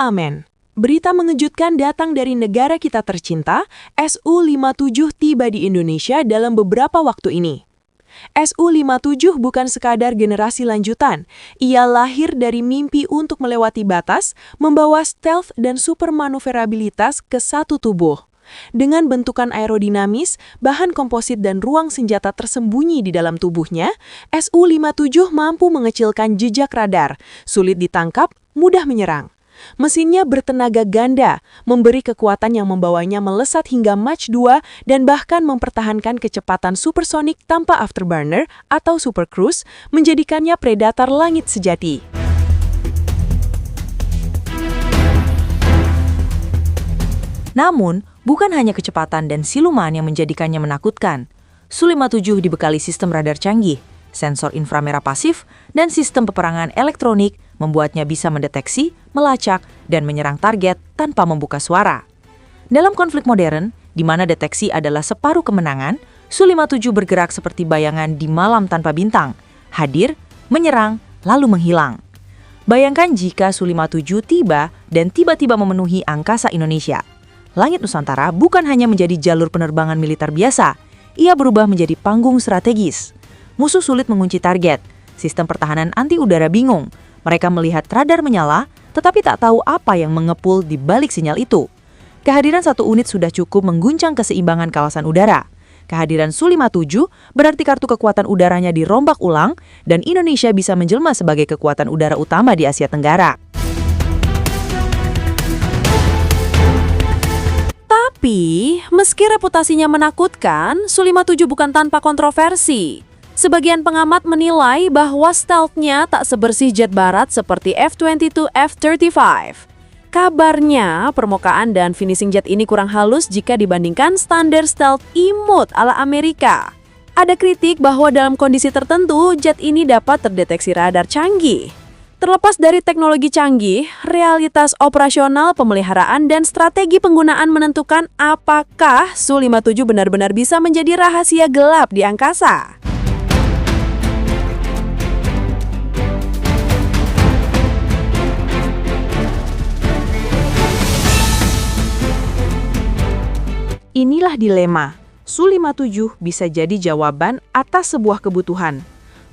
amen. Berita mengejutkan datang dari negara kita tercinta, Su-57 tiba di Indonesia dalam beberapa waktu ini. Su-57 bukan sekadar generasi lanjutan, ia lahir dari mimpi untuk melewati batas, membawa stealth dan supermanuverabilitas ke satu tubuh. Dengan bentukan aerodinamis, bahan komposit dan ruang senjata tersembunyi di dalam tubuhnya, Su-57 mampu mengecilkan jejak radar, sulit ditangkap, mudah menyerang. Mesinnya bertenaga ganda, memberi kekuatan yang membawanya melesat hingga Mach 2 dan bahkan mempertahankan kecepatan supersonik tanpa afterburner atau supercruise, menjadikannya predator langit sejati. Namun, bukan hanya kecepatan dan siluman yang menjadikannya menakutkan. Su-57 dibekali sistem radar canggih, sensor inframerah pasif, dan sistem peperangan elektronik membuatnya bisa mendeteksi, melacak, dan menyerang target tanpa membuka suara. Dalam konflik modern, di mana deteksi adalah separuh kemenangan, Su-57 bergerak seperti bayangan di malam tanpa bintang, hadir, menyerang, lalu menghilang. Bayangkan jika Su-57 tiba dan tiba-tiba memenuhi angkasa Indonesia. Langit Nusantara bukan hanya menjadi jalur penerbangan militer biasa, ia berubah menjadi panggung strategis. Musuh sulit mengunci target, sistem pertahanan anti-udara bingung. Mereka melihat radar menyala, tetapi tak tahu apa yang mengepul di balik sinyal itu. Kehadiran satu unit sudah cukup mengguncang keseimbangan kawasan udara. Kehadiran Su-57 berarti kartu kekuatan udaranya dirombak ulang, dan Indonesia bisa menjelma sebagai kekuatan udara utama di Asia Tenggara. Tapi, meski reputasinya menakutkan, Su-57 bukan tanpa kontroversi. Sebagian pengamat menilai bahwa stealth-nya tak sebersih jet barat seperti F-22, F-35. Kabarnya, permukaan dan finishing jet ini kurang halus jika dibandingkan standar stealth E-mode ala Amerika. Ada kritik bahwa dalam kondisi tertentu, jet ini dapat terdeteksi radar canggih. Terlepas dari teknologi canggih, realitas operasional, pemeliharaan, dan strategi penggunaan menentukan apakah Su-57 benar-benar bisa menjadi rahasia gelap di angkasa. Inilah dilema. Su-57 bisa jadi jawaban atas sebuah kebutuhan.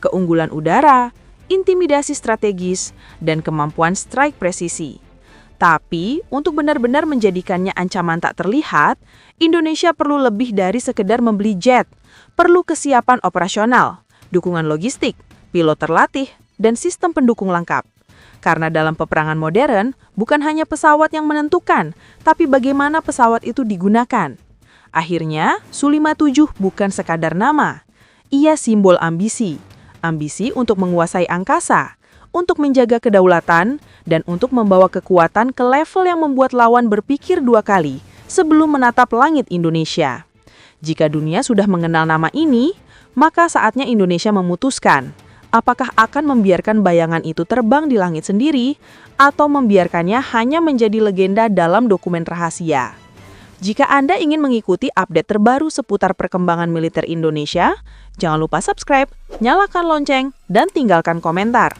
Keunggulan udara, intimidasi strategis, dan kemampuan strike presisi. Tapi, untuk benar-benar menjadikannya ancaman tak terlihat, Indonesia perlu lebih dari sekedar membeli jet. Perlu kesiapan operasional, dukungan logistik, pilot terlatih, dan sistem pendukung lengkap. Karena dalam peperangan modern, bukan hanya pesawat yang menentukan, tapi bagaimana pesawat itu digunakan. Akhirnya, Su-57 bukan sekadar nama. Ia simbol ambisi. Ambisi untuk menguasai angkasa, untuk menjaga kedaulatan, dan untuk membawa kekuatan ke level yang membuat lawan berpikir dua kali sebelum menatap langit Indonesia. Jika dunia sudah mengenal nama ini, maka saatnya Indonesia memutuskan apakah akan membiarkan bayangan itu terbang di langit sendiri atau membiarkannya hanya menjadi legenda dalam dokumen rahasia. Jika Anda ingin mengikuti update terbaru seputar perkembangan militer Indonesia, jangan lupa subscribe, nyalakan lonceng, dan tinggalkan komentar.